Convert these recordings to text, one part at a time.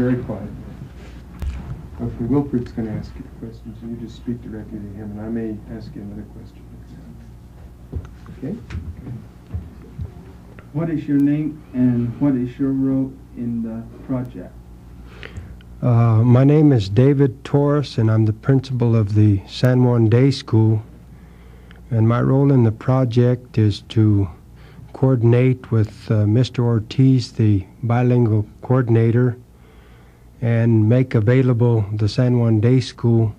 very quiet. Okay, Wilfred's going to ask you questions, and you just speak directly to him, and I may ask you another question. Okay? What is your name and what is your role in the project? My name is David Torres, and I'm the principal of the San Juan Day School. And my role in the project is to coordinate with Mr. Ortiz, the bilingual coordinator, and make available the San Juan Day School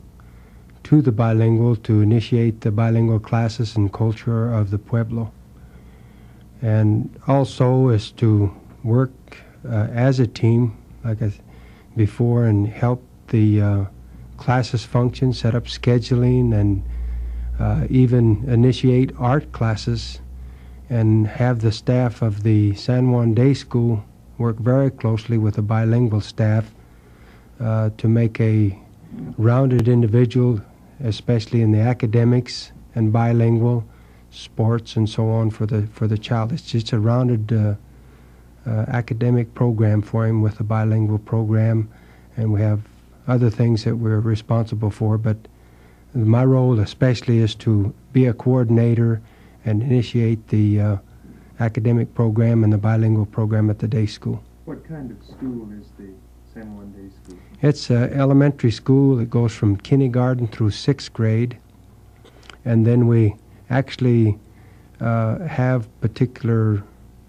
to the bilingual to initiate the bilingual classes and culture of the Pueblo. And also is to work as a team, like I said before, and help the classes function, set up scheduling, and even initiate art classes, and have the staff of the San Juan Day School work very closely with the bilingual staff to make a rounded individual, especially in the academics and bilingual, sports, and so on for the child. It's just a rounded academic program for him with a bilingual program, and we have other things that we're responsible for, but my role especially is to be a coordinator and initiate the academic program and the bilingual program at the day school. What kind of school is the San Juan Day School? It's an elementary school that goes from kindergarten through 6th grade, and then we actually have particular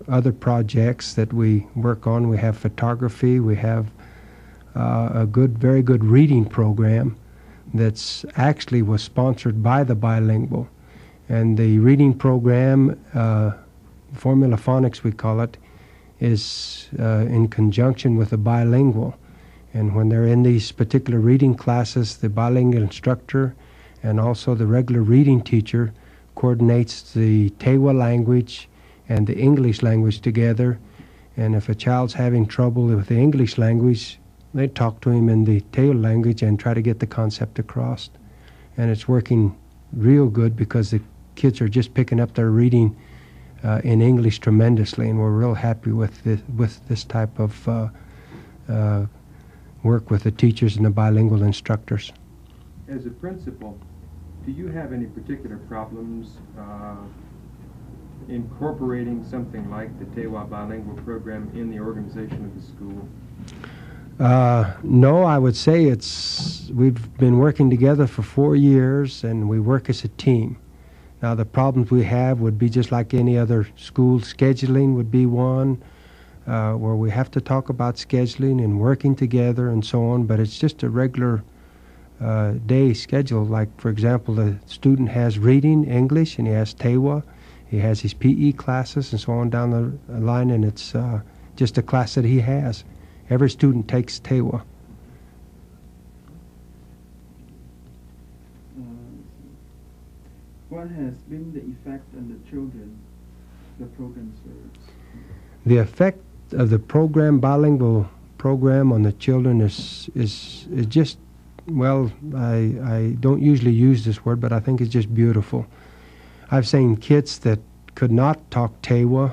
other projects that we work on. We have photography, we have a very good reading program that's actually was sponsored by the bilingual. And the reading program, Formula Phonics we call it, is in conjunction with the bilingual. And when they're in these particular reading classes, the bilingual instructor and also the regular reading teacher coordinates the Tewa language and the English language together. And if a child's having trouble with the English language, they talk to him in the Tewa language and try to get the concept across. And it's working real good because the kids are just picking up their reading in English tremendously, and we're real happy with this type of work with the teachers and the bilingual instructors. As a principal, do you have any particular problems incorporating something like the Tewa bilingual program in the organization of the school? No, I would say we've been working together for 4 years, and we work as a team. Now, the problems we have would be just like any other school. Scheduling would be one, where we have to talk about scheduling and working together and so on, but it's just a regular day schedule. Like, for example, the student has reading, English, and he has Tewa. He has his PE classes and so on down the line, and it's just a class that he has. Every student takes Tewa. What has been the effect on the children the program serves? The effect of the program, bilingual program, on the children is just, well, I don't usually use this word, but I think it's just beautiful. I've seen kids that could not talk Tewa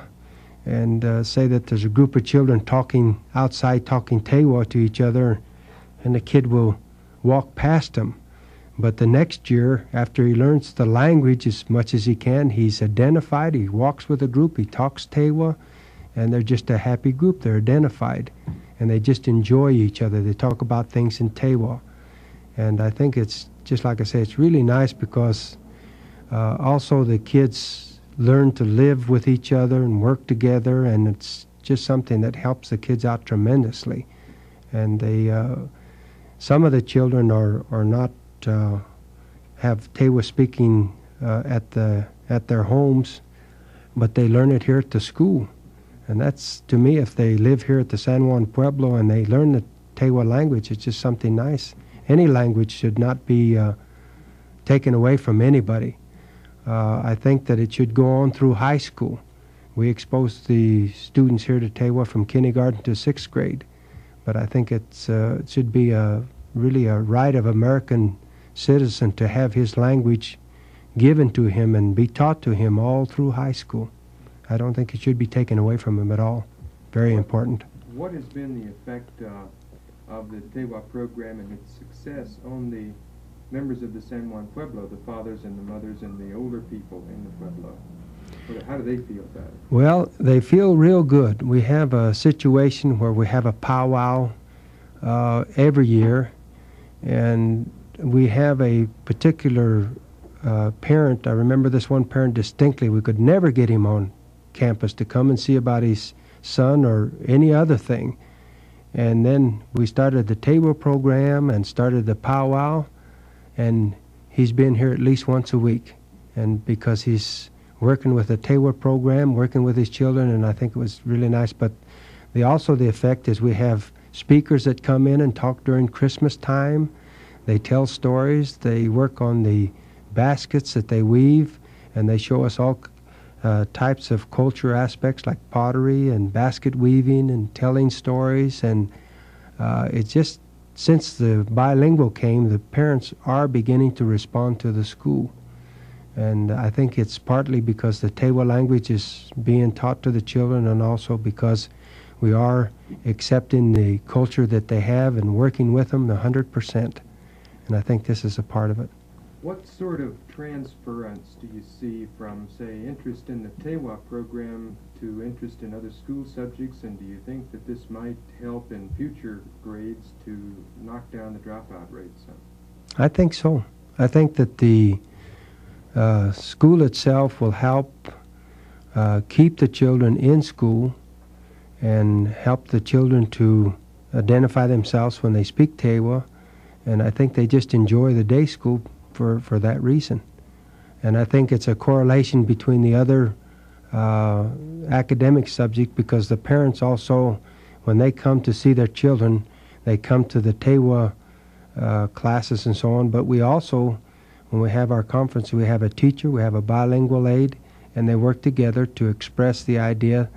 and say that there's a group of children talking outside, talking Tewa to each other, and the kid will walk past them. But the next year, after he learns the language as much as he can, he's identified, he walks with a group, he talks Tewa, and they're just a happy group. They're identified, and they just enjoy each other. They talk about things in Tewa. And I think it's, just like I say, it's really nice because also the kids learn to live with each other and work together, and it's just something that helps the kids out tremendously. And they, some of the children are not have Tewa speaking at their homes, but they learn it here at the school. And that's, to me, if they live here at the San Juan Pueblo and they learn the Tewa language, it's just something nice. Any language should not be taken away from anybody. I think that it should go on through high school. We expose the students here to Tewa from kindergarten to 6th grade. But I think it should be really a right of American citizen to have his language given to him and be taught to him all through high school. I don't think it should be taken away from him at all. Very important. What has been the effect of the Tewa program and its success on the members of the San Juan Pueblo, the fathers and the mothers and the older people in the Pueblo? How do they feel about it? Well, they feel real good. We have a situation where we have a powwow every year, and we have a particular parent. I remember this one parent distinctly. We could never get him on campus to come and see about his son or any other thing. And then we started the table program and started the powwow, and he's been here at least once a week. And because he's working with the Tewa program, working with his children, and I think it was really nice. But the effect is we have speakers that come in and talk during Christmas time. They tell stories. They work on the baskets that they weave, and they show us all types of culture aspects like pottery and basket weaving and telling stories. And it's just, since the bilingual came, the parents are beginning to respond to the school. And I think it's partly because the Tewa language is being taught to the children, and also because we are accepting the culture that they have and working with them 100%. And I think this is a part of it. What sort of transference do you see from, say, interest in the Tewa program to interest in other school subjects, and do you think that this might help in future grades to knock down the dropout rate some? I think so. I think that the school itself will help keep the children in school and help the children to identify themselves when they speak Tewa, and I think they just enjoy the day school for that reason. And I think it's a correlation between the other academic subject, because the parents also, when they come to see their children, they come to the Tewa classes and so on. But we also, when we have our conference, we have a teacher, we have a bilingual aide, and they work together to express the idea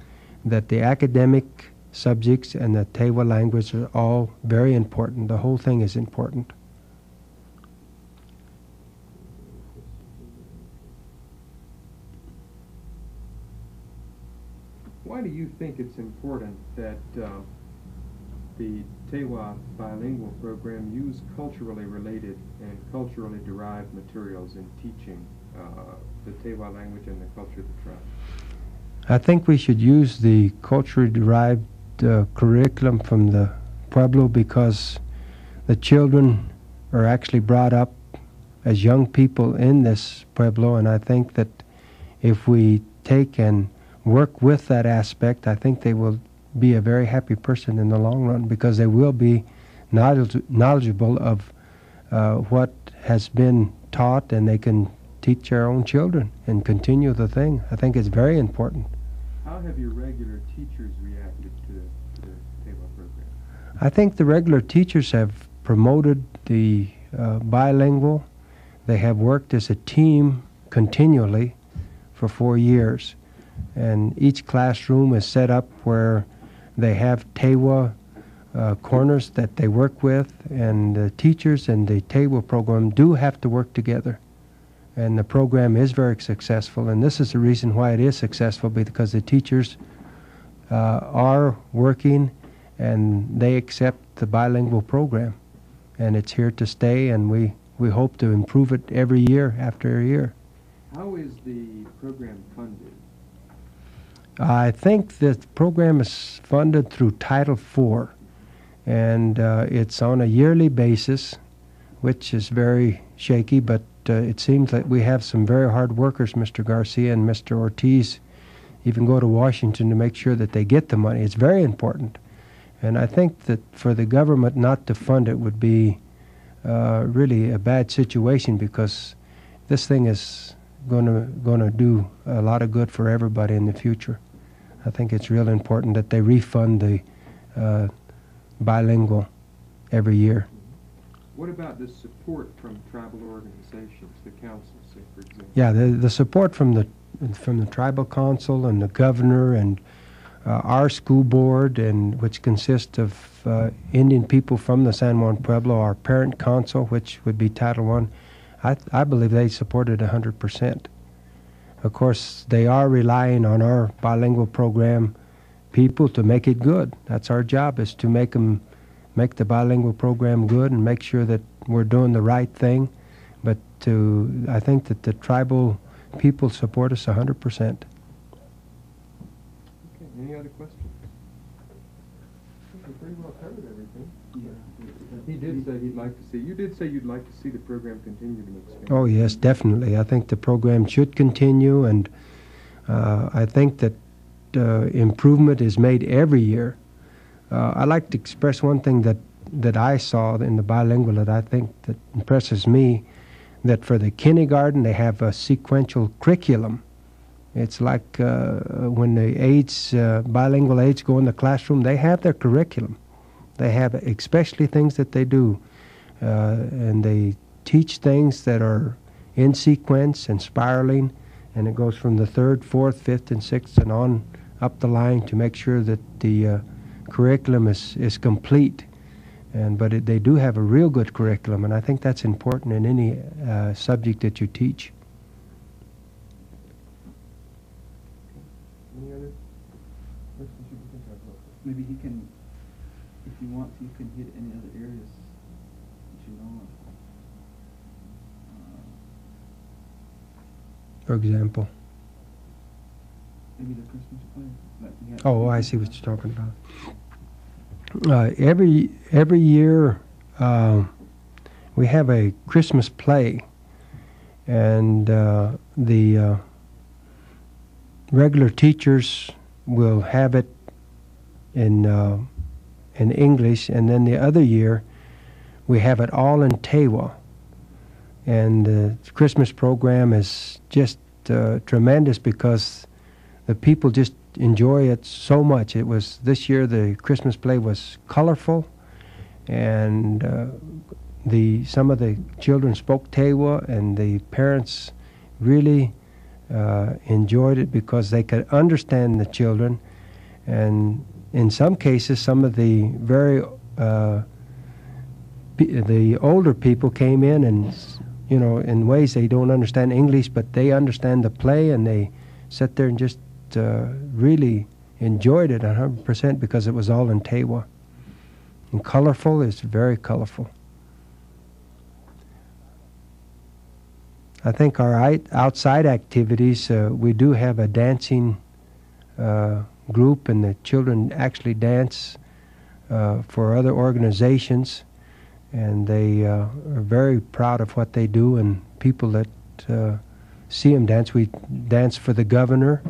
that the academic subjects and the Tewa language are all very important. The whole thing is important. Why do you think it's important that the Tewa bilingual program use culturally related and culturally derived materials in teaching the Tewa language and the culture of the tribe? I think we should use the culturally derived curriculum from the Pueblo, because the children are actually brought up as young people in this Pueblo, and I think that if we take and work with that aspect, I think they will be a very happy person in the long run, because they will be knowledgeable of what has been taught, and they can teach their own children and continue the thing. I think it's very important. How have your regular teachers reacted to the Tewa program? I think the regular teachers have promoted the bilingual. They have worked as a team continually for 4 years. And each classroom is set up where they have Tewa corners that they work with, and the teachers and the Tewa program do have to work together. And the program is very successful, and this is the reason why it is successful, because the teachers are working and they accept the bilingual program, and it's here to stay, and we hope to improve it every year after year. How is the program funded? I think the program is funded through Title IV, and it's on a yearly basis, which is very shaky, but it seems that we have some very hard workers. Mr. Garcia and Mr. Ortiz even go to Washington to make sure that they get the money. It's very important. And I think that for the government not to fund it would be really a bad situation, because this thing is going to do a lot of good for everybody in the future. I think it's real important that they refund the bilingual every year. What about the support from tribal organizations, the council, say, for example? Yeah, the support from the tribal council and the governor and our school board, and which consists of Indian people from the San Juan Pueblo, our parent council, which would be Title I, I believe they support it 100%. Of course, they are relying on our bilingual program people to make it good. That's our job, is to make them make the bilingual program good and make sure that we're doing the right thing. But I think that the tribal people support us 100%. Okay, any other questions? We pretty well covered everything. Yeah. He did say he'd like to see, you did say you'd like to see the program continue to expand. Oh yes, definitely. I think the program should continue, and I think that improvement is made every year. I'd like to express one thing that I saw in the bilingual that I think that impresses me, that for the kindergarten they have a sequential curriculum. It's like when the bilingual aides go in the classroom, they have their curriculum. They have especially things that they do, and they teach things that are in sequence and spiraling, and it goes from the 3rd, 4th, 5th, and 6th and on up the line to make sure that the curriculum is complete. But they do have a real good curriculum, and I think that's important in any subject that you teach. Any other questions you can think of? Maybe he can, if he wants, he can hit any other areas that you know of. For example. Maybe the Christmas play. Like we had Oh, I see what you're talking about. Every year we have a Christmas play, and the regular teachers will have it in English, and then the other year we have it all in Tewa. And the Christmas program is just tremendous because the people just enjoy it so much. It was this year the Christmas play was colorful, and some of the children spoke Tewa, and the parents really enjoyed it because they could understand the children. And in some cases, some of the the older people came in, and in ways they don't understand English, but they understand the play, and they sat there and just really enjoyed it 100% because it was all in Tewa. And colorful, it's very colorful. I think our outside activities, we do have a dancing group, and the children actually dance for other organizations, and they are very proud of what they do, and people that see them dance. We dance for the governor.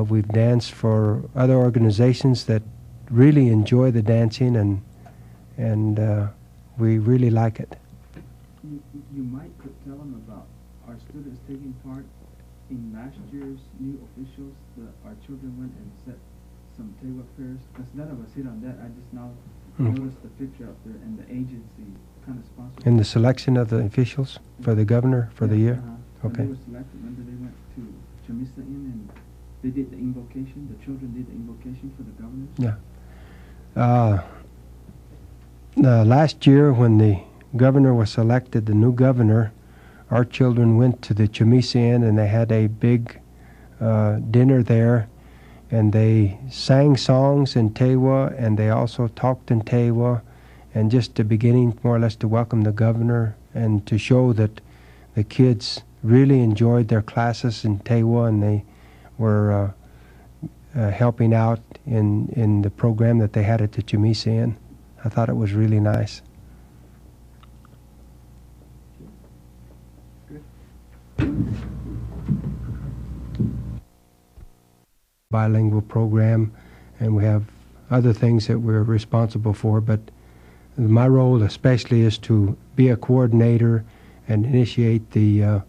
We've danced for other organizations that really enjoy the dancing, and we really like it. You might could tell them about our students taking part in last year's new officials. Our children went and set some Tewa fairs, because none of us hit on that. I just now noticed the picture up there, and the agency kind of sponsored. In the selection of the officials for the governor for the year? When Okay. they were selected, remember they went to Chamisa Inn and they did the invocation. The children did the invocation for the governors. Yeah. Last year when the governor was selected, the new governor, our children went to the Chamisa Inn, and they had a big dinner there, and they sang songs in Tewa, and they also talked in Tewa, and just the beginning more or less to welcome the governor and to show that the kids really enjoyed their classes in Tewa, and they were helping out in the program that they had at the Chamisa Inn. I thought it was really nice. Bilingual program, and we have other things that we're responsible for, but my role especially is to be a coordinator and initiate the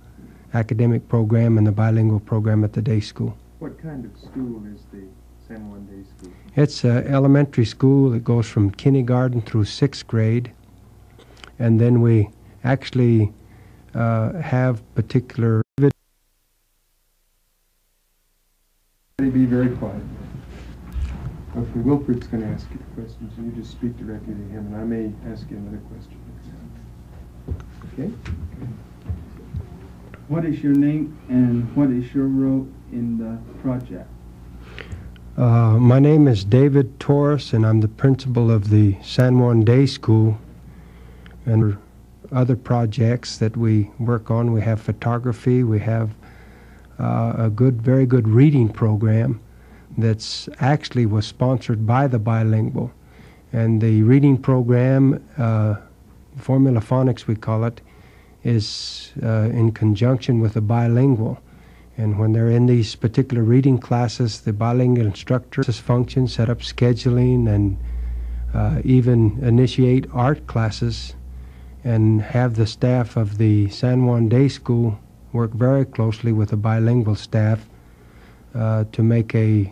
academic program and the bilingual program at the day school. What kind of school is the San Juan Day School? It's an elementary school. It goes from kindergarten through 6th grade, and then we actually have particular. Be very quiet. Okay, Wilfred's going to ask you the questions, and you just speak directly to him, and I may ask you another question. Okay? What is your name and what is your role in the project? My name is David Torres, and I'm the principal of the San Juan Day School. And other projects that we work on, we have photography, we have a very good reading program that's actually was sponsored by the bilingual. And the reading program, Formula Phonics we call it, is in conjunction with the bilingual. And when they're in these particular reading classes, the bilingual instructor function, set up scheduling, and even initiate art classes, and have the staff of the San Juan Day School work very closely with the bilingual staff to make a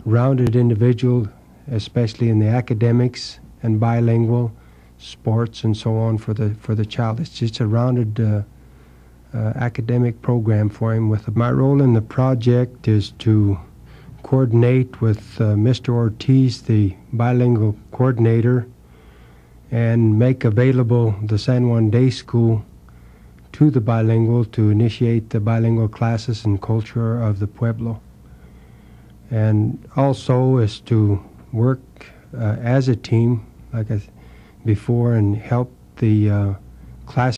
rounded individual, especially in the academics and bilingual, sports, and so on for the child. It's just a rounded academic program for him. My role in the project is to coordinate with Mr. Ortiz, the bilingual coordinator, and make available the San Juan Day School to the bilingual to initiate the bilingual classes and culture of the Pueblo. And also is to work as a team, like I said before, and help the class